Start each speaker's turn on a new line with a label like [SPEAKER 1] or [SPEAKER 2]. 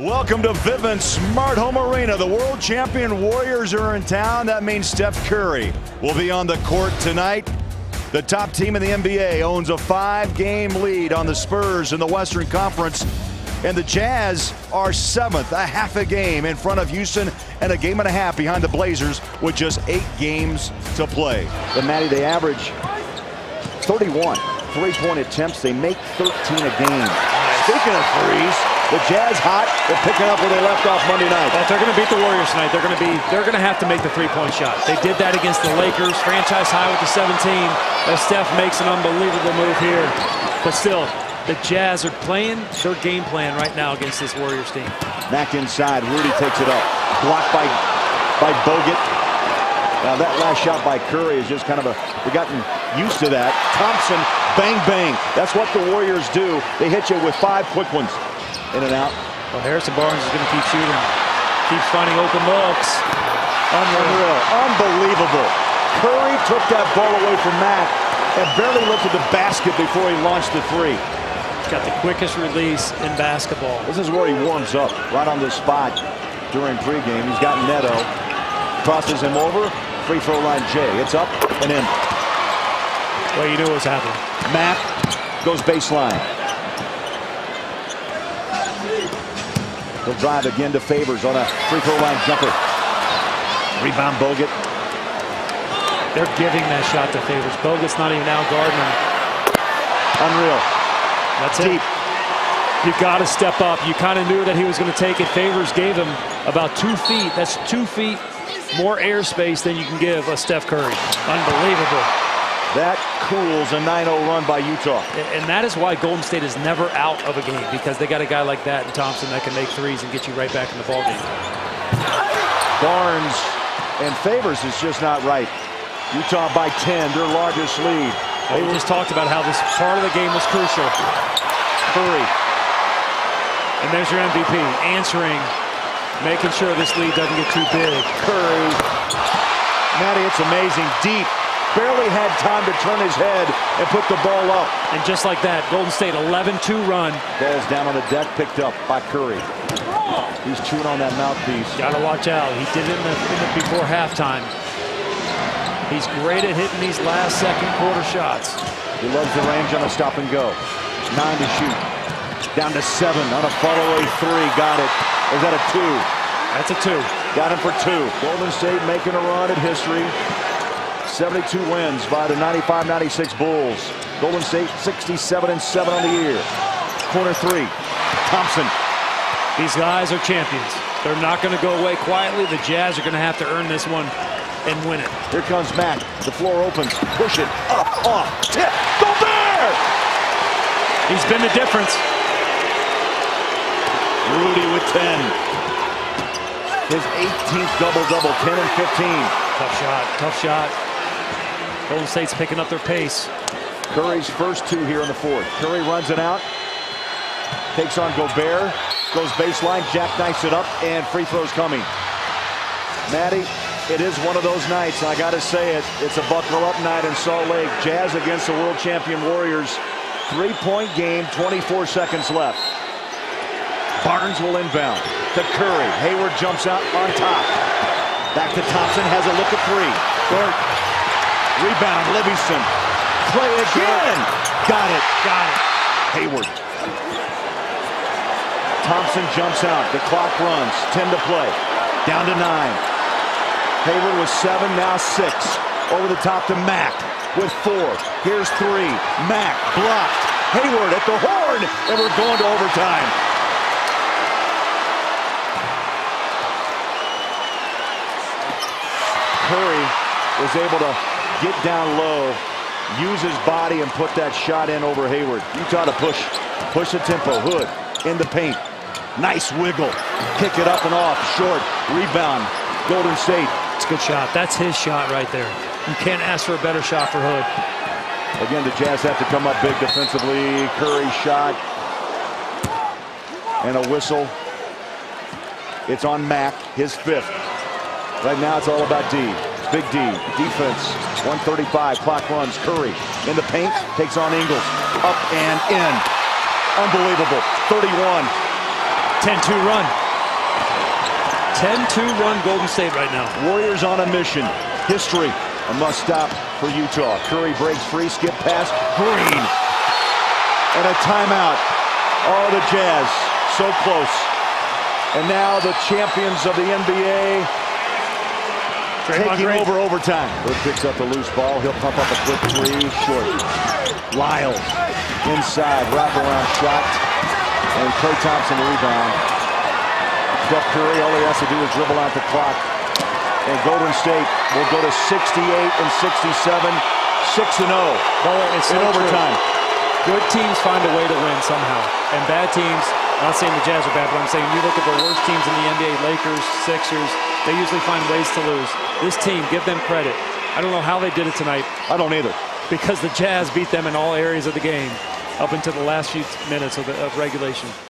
[SPEAKER 1] Welcome to Vivint Smart Home Arena. The world champion Warriors are in town. That means Steph Curry will be on the court tonight. The top team in the NBA owns a 5-game lead on the Spurs in the Western Conference. And the Jazz are 7th, a half a game in front of Houston and a game and a half behind the Blazers with just 8 games to play.
[SPEAKER 2] But Matty, they average 31 three-point attempts. They make 13 a game. Speaking of threes, the Jazz hot. They're picking up where they left off Monday night.
[SPEAKER 3] Well, if they're going to beat the Warriors tonight, they're going to have to make the three-point shot. They did that against the Lakers, franchise high with the 17. As Steph makes an unbelievable move here. But still, the Jazz are playing their game plan right now against this Warriors team.
[SPEAKER 1] Back inside, Rudy takes it up. Blocked by Bogut. Now that last shot by Curry is just kind of we've gotten used to that. Thompson, bang, bang. That's what the Warriors do. They hit you with 5 quick ones. In and out.
[SPEAKER 3] Well, Harrison Barnes is going to keep shooting. Keeps finding open looks.
[SPEAKER 1] Unreal. Unbelievable. Curry took that ball away from Mack and barely looked at the basket before he launched the three.
[SPEAKER 3] He's got the quickest release in basketball.
[SPEAKER 1] This is where he warms up, right on this spot during pregame. He's got Neto. Crosses him over. Free throw line Jay. It's up and in.
[SPEAKER 3] Well, you knew what was happening.
[SPEAKER 1] Mack goes baseline. He'll drive again to Favors on a free throw line jumper. Rebound Bogut.
[SPEAKER 3] They're giving that shot to Favors. Bogut's not even out guarding him.
[SPEAKER 1] Unreal.
[SPEAKER 3] That's
[SPEAKER 1] deep.
[SPEAKER 3] You got to step up. You kind of knew that he was going to take it. Favors gave him about 2 feet. That's 2 feet more airspace than you can give a Steph Curry. Unbelievable.
[SPEAKER 1] That cools a 9-0 run by Utah.
[SPEAKER 3] And that is why Golden State is never out of a game, because they got a guy like that in Thompson that can make threes and get you right back in the ballgame.
[SPEAKER 1] Barnes and Favors is just not right. Utah by 10, their largest lead.
[SPEAKER 3] We just talked about how this part of the game was crucial.
[SPEAKER 1] Curry.
[SPEAKER 3] And there's your MVP, answering, making sure this lead doesn't get too big.
[SPEAKER 1] Curry. Matty, it's amazing. Deep. Barely had time to turn his head and put the ball up.
[SPEAKER 3] And just like that, Golden State 11-2 run.
[SPEAKER 1] Ball's down on the deck, picked up by Curry. He's chewing on that mouthpiece.
[SPEAKER 3] Got to watch out. He did it before halftime. He's great at hitting these last second quarter shots.
[SPEAKER 1] He loves the range on a stop and go. 9 to shoot. Down to 7 on a follow-away 3. Got it. Is that a 2?
[SPEAKER 3] That's a 2.
[SPEAKER 1] Got him for 2. Golden State making a run at history. 72 wins by the 95-96 Bulls. Golden State 67-7 on the year. Corner 3. Thompson.
[SPEAKER 3] These guys are champions. They're not going to go away quietly. The Jazz are going to have to earn this one and win it.
[SPEAKER 1] Here comes Mack. The floor opens. Push it. Up, off, tip. Gobert!
[SPEAKER 3] He's been the difference.
[SPEAKER 1] Rudy with 10. His 18th double-double, 10 and 15.
[SPEAKER 3] Tough shot. Tough shot. Golden State's picking up their pace.
[SPEAKER 1] Curry's first 2 here in the 4th. Curry runs it out. Takes on Gobert. Goes baseline. Jackknifes it up. And free throws coming. Matty, it is one of those nights. I got to say it. It's a buckle-up night in Salt Lake. Jazz against the world champion Warriors. 3-point game. 24 seconds left. Barnes will inbound to Curry. Hayward jumps out on top. Back to Thompson. Has a look at 3. Short. Rebound, Livingston. Play again. Got it.
[SPEAKER 3] Got it.
[SPEAKER 1] Hayward. Thompson jumps out. The clock runs. 10 to play. Down to 9. Hayward with 7, now 6. Over the top to Mack with 4. Here's 3. Mack blocked. Hayward at the horn. And we're going to overtime. Curry was able to get down low, use his body, and put that shot in over Hayward. Utah to push the tempo. Hood in the paint. Nice wiggle. Kick it up and off. Short. Rebound. Golden State.
[SPEAKER 3] It's a good shot. That's his shot right there. You can't ask for a better shot for Hood.
[SPEAKER 1] Again, the Jazz have to come up big defensively. Curry shot. And a whistle. It's on Mack, his 5th. Right now, it's all about D. Big D, defense, 135, clock runs. Curry in the paint, takes on Ingles. Up and in. Unbelievable. 31.
[SPEAKER 3] 10-2 run. 10-2 run Golden State right now.
[SPEAKER 1] Warriors on a mission. History, a must stop for Utah. Curry breaks free, skip pass, Green. And a timeout. Oh, the Jazz, so close. And now the champions of the NBA taking over overtime. Hood picks up the loose ball. He'll pump up a quick three. Short. Lyles inside. Wraparound shot. And Klay Thompson the rebound. Steph Curry, all he has to do is dribble out the clock. And Golden State will go to 68 and 67. 6-0 in overtime.
[SPEAKER 3] Good teams find a way to win somehow. And bad teams, I'm not saying the Jazz are bad, but I'm saying you look at the worst teams in the NBA, Lakers, Sixers, they usually find ways to lose. This team, give them credit. I don't know how they did it tonight.
[SPEAKER 1] I don't either.
[SPEAKER 3] Because the Jazz beat them in all areas of the game up until the last few minutes of regulation.